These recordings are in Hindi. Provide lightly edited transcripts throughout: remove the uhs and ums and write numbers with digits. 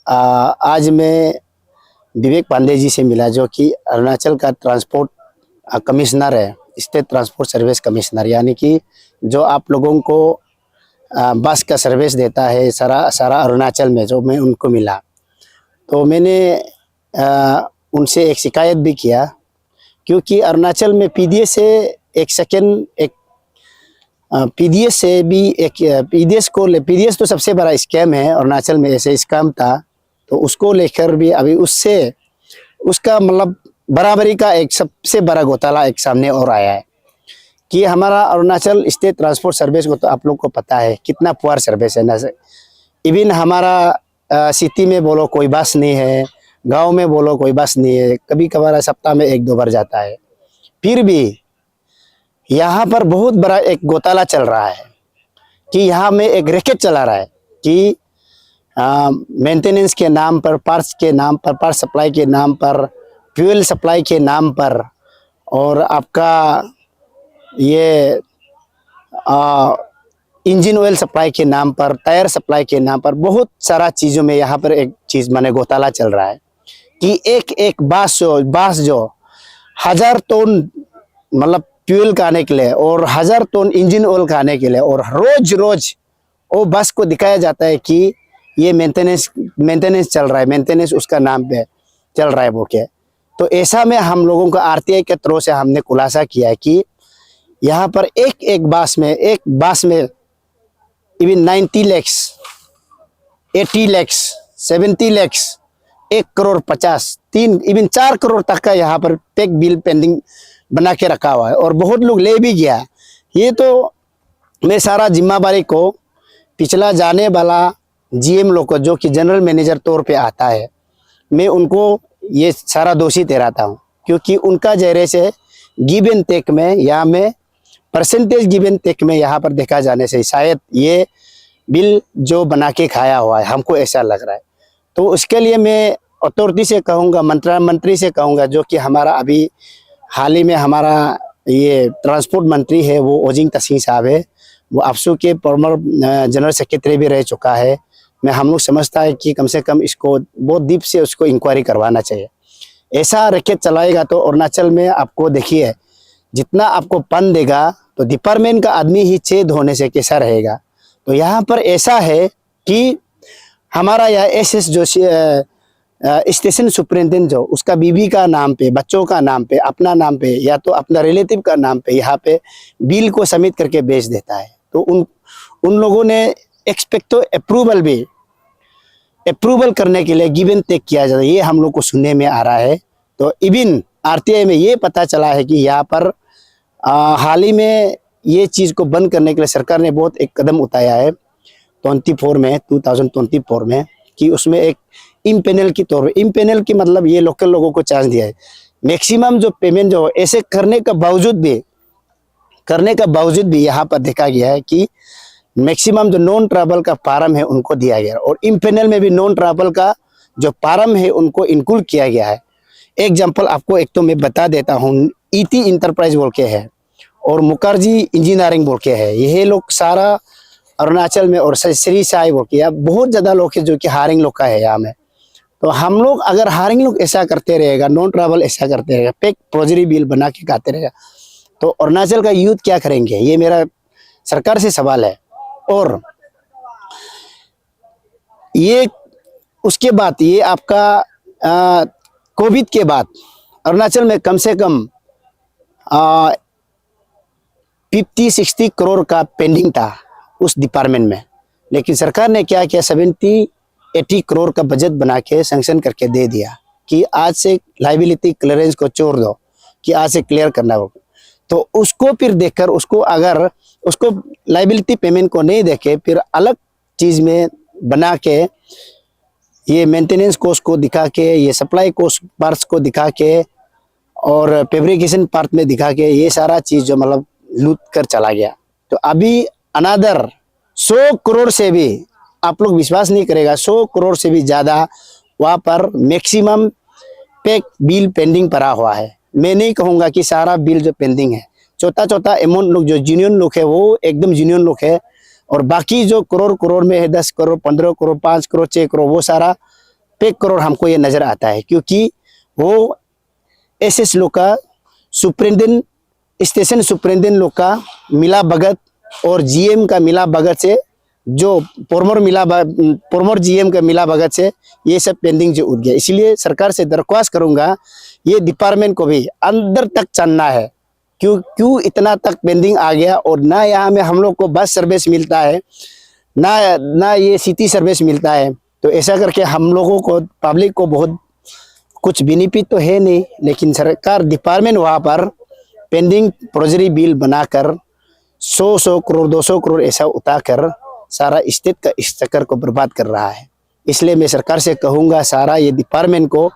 आज मैं विवेक पांडे जी से मिला, जो कि अरुणाचल का ट्रांसपोर्ट कमिश्नर है, स्टेट ट्रांसपोर्ट सर्विस कमिश्नर, यानी कि जो आप लोगों को बस का सर्विस देता है सारा अरुणाचल में, जो मैं उनको मिला। तो मैंने उनसे एक शिकायत भी किया, क्योंकि अरुणाचल में पीडीएस से पीडीएस से भी पीडीएस तो सबसे बड़ा स्कैम है अरुणाचल में, ऐसे स्कैम था। तो उसको लेकर भी अभी उसका मतलब बराबरी का एक सबसे बड़ा घोटाला एक सामने और आया है कि हमारा अरुणाचल स्टेट ट्रांसपोर्ट सर्विस को तो आप लोग को पता है कितना पुअर सर्विस है ना। इवन हमारा सिटी में बोलो कोई बस नहीं है, गांव में बोलो कोई बस नहीं है, कभी कभार सप्ताह में 1-2 बार जाता है। फिर भी यहाँ पर बहुत बड़ा एक घोटाला चल रहा है कि यहाँ में एक रैकेट चला रहा है कि मेंटेनेंस के नाम पर, पार्ट्स के नाम पर, पार्ट सप्लाई के नाम पर, फ्यूल सप्लाई के नाम पर, और आपका ये इंजन ऑयल सप्लाई के नाम पर, टायर सप्लाई के नाम पर, बहुत सारा चीज़ों में यहाँ पर एक चीज़ माने घोटाला चल रहा है कि एक बास जो 1000 टन मतलब फ्यूल खाने के लिए और 1000 टन इंजन ऑयल खाने के लिए, और रोज रोज वो बस को दिखाया जाता है कि ये मेंटेनेंस चल रहा है, मेंटेनेंस उसका नाम पे चल रहा है वो के। तो ऐसा में हम लोगों को आरटीआई के थ्रू से हमने खुलासा किया है कि यहाँ पर एक बास में इवन 90 लाख, 80 लाख, 70 लाख, 1 करोड़ 50, 3 इवन 4 करोड़ तक का यहाँ पर पेक बिल पेंडिंग बना के रखा हुआ है, और बहुत लोग ले भी गया। ये तो मैं सारा जिम्मेदारी को पिछला जाने वाला जीएम लोग को, जो कि जनरल मैनेजर तौर पे आता है, मैं उनको ये सारा दोषी ठहराता हूँ, क्योंकि उनका जरिए से गिव एंड टेक में, यहाँ में परसेंटेज गिव एंड टेक में यहाँ पर देखा जाने से शायद ये बिल जो बना के खाया हुआ है, हमको ऐसा लग रहा है। तो उसके लिए मैं अथॉरिटी से कहूँगा, मंत्री से कहूँगा, जो कि हमारा अभी हाल ही में हमारा ये ट्रांसपोर्ट मंत्री है, वो ओजिंग तसीं साहब है, वो आपसू के फॉर्मर जनरल सेक्रेटरी भी रह चुका है। हम लोग समझता है कि कम से कम इसको बहुत डीप से उसको इंक्वायरी करवाना चाहिए। ऐसा रैकेट चलाएगा तो अरुणाचल में आपको देखिए, जितना आपको पन देगा तो डिपार्टमेंट का आदमी ही छेद होने से कैसा रहेगा। तो यहाँ पर ऐसा है कि हमारा यह एसएस जो स्टेशन सुपरिटेंडेंट, जो उसका बीवी का नाम पे, बच्चों का नाम पे, अपना नाम पे, या तो अपना रिलेटिव का नाम पे यहाँ पे बिल को सबमिट करके बेच देता है। तो उन लोगों ने एक्सपेक्ट अप्रूवल करने के लिए गिव एंड टेक किया जाता है, ये हम लोग को सुनने में आ रहा है। तो इवन आरटीआई में ये पता चला है कि यहाँ पर हाल ही में ये चीज़ को बंद करने के लिए सरकार ने बहुत एक कदम उठाया है 2024 में, कि उसमें एक इम्पेनल की तौर पे, इम्पेनल की मतलब ये लोकल लोगों को चांस दिया है। मैक्सिमम जो पेमेंट जो ऐसे करने का बावजूद भी यहाँ पर देखा गया है कि मैक्सिमम जो नॉन ट्रैवल का फार्म है उनको दिया गया, और इम्पेनल में भी नॉन ट्रैवल का जो फार्म है उनको इंक्लूड किया गया है। एग्जाम्पल आपको एक तो मैं बता देता हूँ, ईटी इंटरप्राइज बोल के है और मुखर्जी इंजीनियरिंग बोल के है। यह लोग सारा अरुणाचल में, और श्री साई बोल के बहुत ज़्यादा लोग है जो कि हायरिंग लोग का है यहाँ में। तो हम लोग अगर हायरिंग लोग ऐसा करते रहेगा, नॉन ट्रैवल ऐसा करते रहेगा, पेक प्रोजरी बिल बना के खाते रहेगा, तो अरुणाचल का यूथ क्या करेंगे? ये मेरा सरकार से सवाल है। और ये उसके बाद ये आपका कोविड के बाद अरुणाचल में कम से कम 50-60 करोड़ का पेंडिंग था उस डिपार्टमेंट में, लेकिन सरकार ने क्या किया, 70-80 करोड़ का बजट बना के सैंक्शन करके दे दिया कि आज से लाइबिलिटी क्लियरेंस को छोड़ दो, कि आज से क्लियर करना होगा। तो उसको फिर देखकर अगर उसको लाइबिलिटी पेमेंट को नहीं देके फिर अलग चीज़ में बना के, ये मेंटेनेंस कॉस्ट को दिखा के, ये सप्लाई कॉस्ट पार्ट्स को दिखा के, और फैब्रिकेशन पार्ट में दिखा के, ये सारा चीज़ जो मतलब लूट कर चला गया। तो अभी अनदर 100 करोड़ से भी, आप लोग विश्वास नहीं करेगा, 100 करोड़ से भी ज़्यादा वहाँ पर मैक्सिमम पेक बिल पेंडिंग पड़ा हुआ है। मैं नहीं कहूँगा कि सारा बिल जो पेंडिंग है, छोटा अमाउंट लोग जो जीनियन लोग है वो एकदम जीनियन लोग है, और बाकी जो करोड़ में है, 10 करोड़, 15 करोड़, 5 करोड़, 6 करोड़, वो सारा पे करोड़ हमको ये नज़र आता है, क्योंकि वो एसएस लोग का सुप्रिंटेंडेंट, स्टेशन सुप्रिंटेंडेंट लोग का मिला भगत और जीएम का मिला भगत से, जो फॉर्मर जीएम का मिला भगत से ये सब पेंडिंग जो उठ गया। इसलिए सरकार से दरख्वास्त करूंगा, ये डिपार्टमेंट को भी अंदर तक चलना है, क्यों इतना तक पेंडिंग आ गया। और ना यहाँ में हम लोग को बस सर्विस मिलता है, ना ये सिटी सर्विस मिलता है। तो ऐसा करके हम लोगों को, पब्लिक को बहुत कुछ बेनिफिट तो है नहीं, लेकिन सरकार डिपार्टमेंट वहाँ पर पेंडिंग प्रोजरी बिल बनाकर 100 करोड़ 200 करोड़ ऐसा उतारकर सारा स्टेट का स्ट्रक्चर को बर्बाद कर रहा है। इसलिए मैं सरकार से कहूँगा, सारा ये डिपार्टमेंट को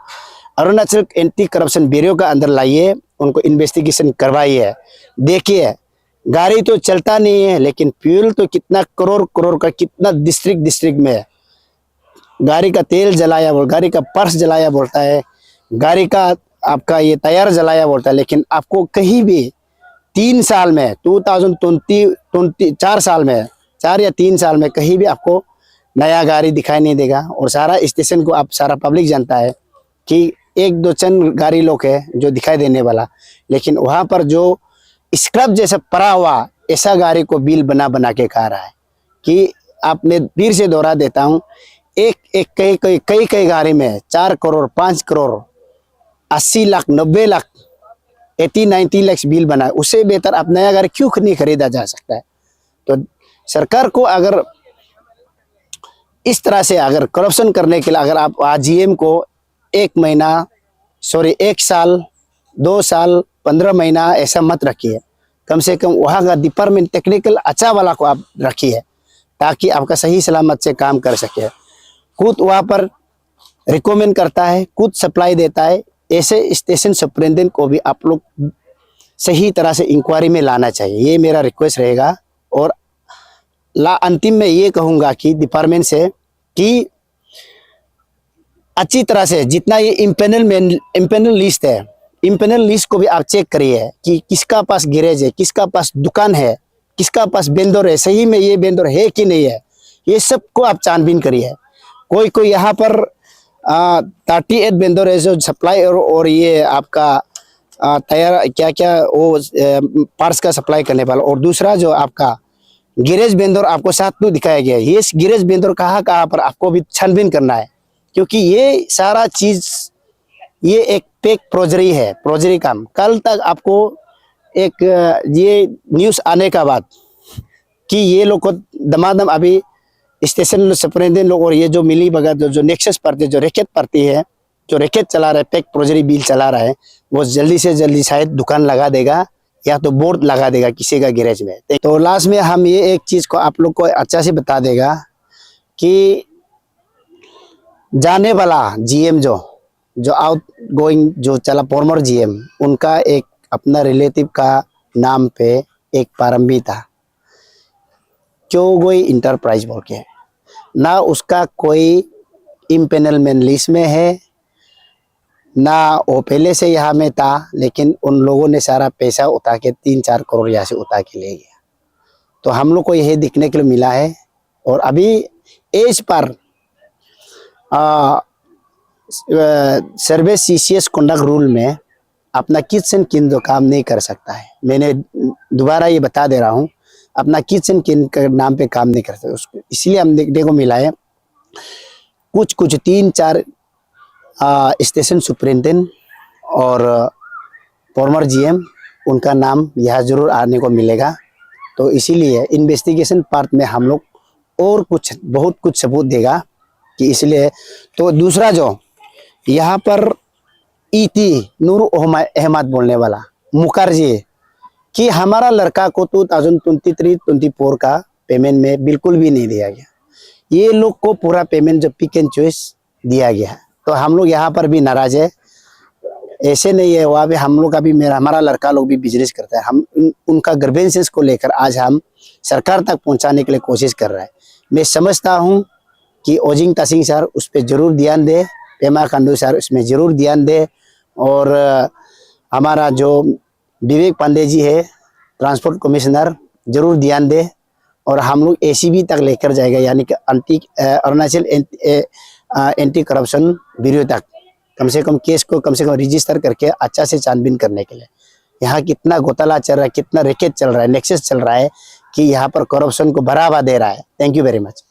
अरुणाचल एंटी करप्शन ब्यूरो का अंदर लाइए, उनको इन्वेस्टिगेशन करवाइए। देखिए गाड़ी तो चलता नहीं है, लेकिन फ्यूल तो कितना करोड़ का, कितना डिस्ट्रिक्ट में गाड़ी का तेल जलाया, गाड़ी का पर्स जलाया बोलता है, गाड़ी का आपका ये टायर जलाया बोलता है, लेकिन आपको कहीं भी 3 साल में 4 साल में 4 या 3 साल में कहीं भी आपको नया गाड़ी दिखाई नहीं देगा। और सारा स्टेशन को आप, सारा पब्लिक जानता है कि 1-2 चंद गाड़ी लोग है जो दिखाई देने वाला, लेकिन वहाँ पर जो स्क्रैप जैसा पड़ा हुआ ऐसा गाड़ी को बिल बना के खा रहा है। कि आपने फिर से दोहरा देता हूँ, कई गाड़ी में 4 करोड़ 5 करोड़ 80 लाख 90 लाख 80-90 लाख बिल बना, उससे बेहतर आप नया गाड़ी क्यों नहीं खरीदा जा सकता है। तो सरकार को अगर इस तरह से अगर करप्शन करने के लिए अगर आप आरजीएम को 1 साल 2 साल 15 महीना ऐसा मत रखिए, कम से कम वहाँ का डिपार्टमेंट टेक्निकल अच्छा वाला को आप रखिए, ताकि आपका सही सलामत से काम कर सके। खुद वहाँ पर रिकमेंड करता है, खुद सप्लाई देता है, ऐसे स्टेशन सुपरिटेंडेंट को भी आप लोग सही तरह से इंक्वायरी में लाना चाहिए, ये मेरा रिक्वेस्ट रहेगा। और अंतिम में ये कहूँगा कि डिपार्टमेंट से कि अच्छी तरह से जितना ये इम्पेनल लिस्ट है, इम्पेनल लिस्ट को भी आप चेक करिए कि किसका पास गैरेज है, किसका पास दुकान है, किसका पास वेंडर है, सही में ये वेंडर है कि नहीं है, ये सब को आप छानबीन करिए। कोई यहाँ पर 38 वेंडर है जो सप्लाई और ये आपका तैयार क्या वो पार्ट्स का सप्लाई करने वाला, और दूसरा जो आपका गैरेज वेंडर आपको साथ में दिखाया गया है, ये गैरेज वेंडर कहाँ पर आपको भी छानबीन करना है, क्योंकि ये सारा चीज ये एक पेक प्रोजरी है, प्रोजरी काम। कल तक आपको एक ये न्यूज़ आने का बाद कि ये लोग को दमादम अभी स्टेशन सुपरिटेंडेंट लोग और ये जो मिली भगत जो नेक्सस पार्टी जो रैकेट पार्टी है, जो रैकेट चला रहा है, पेक प्रोजरी बिल चला रहा है, वो जल्दी से जल्दी शायद दुकान लगा देगा या तो बोर्ड लगा देगा किसी का गैरेज में। तो लास्ट में हम ये एक चीज को आप लोग को अच्छा से बता देगा कि जाने वाला जीएम जो आउट गोइंग जो चला फॉर्मर जीएम, उनका एक अपना रिलेटिव का नाम पे एक प्रारंभी था, क्यों कोई इंटरप्राइज बोल के, ना उसका कोई इम्पेनलमेंट लिस्ट में है, ना वो पहले से यहाँ में था, लेकिन उन लोगों ने सारा पैसा उठा के 3-4 करोड़ यहाँ से उठा के ले गया। तो हम लोग को यही देखने के लिए मिला है। और अभी as per service CCS conduct rule में अपना किचन किन जो काम नहीं कर सकता है, मैंने दोबारा ये बता दे रहा हूँ, अपना किचन किन के नाम पे काम नहीं कर सकता उसको। इसलिए हम देखने को मिला है कुछ 3-4 स्टेशन सुपरिटेंडेंट और फॉर्मर जीएम, उनका नाम यहाँ जरूर आने को मिलेगा। तो इसीलिए इन्वेस्टिगेशन पार्ट में हम लोग और बहुत कुछ सबूत देगा कि इसलिए। तो दूसरा जो यहाँ पर ईटी नूर अहमद बोलने वाला मुखर्जी कि हमारा लड़का को 2023-24 का पेमेंट में बिल्कुल भी नहीं दिया गया, ये लोग को पूरा पेमेंट जो पिक एंड चॉइस दिया गया। तो हम लोग यहाँ पर भी नाराज है, ऐसे नहीं है, वहाँ भी हम लोग का भी हमारा लड़का लोग भी बिजनेस करता है। हम उनका ग्रीवेंसेस को लेकर आज हम सरकार तक पहुँचाने के लिए कोशिश कर रहे हैं। मैं समझता हूँ कि ओजिंग तासिंग सर उस पर जरूर ध्यान दे, पेमा खांडू सर उसमें जरूर ध्यान दे, और हमारा जो विवेक पांडे जी है ट्रांसपोर्ट कमिश्नर जरूर ध्यान दे, और हम लोग एसीबी तक लेकर जाएगा, यानी कि अरुणाचल एंटी करप्शन ब्यूरो तक कम से कम केस को कम से कम रजिस्टर करके अच्छा से छानबीन करने के लिए। यहाँ कितना घोटाला चल रहा है, कितना रैकेट चल रहा है, नेक्सस चल रहा है कि यहाँ पर करप्शन को बढ़ावा दे रहा है। Thank you very much.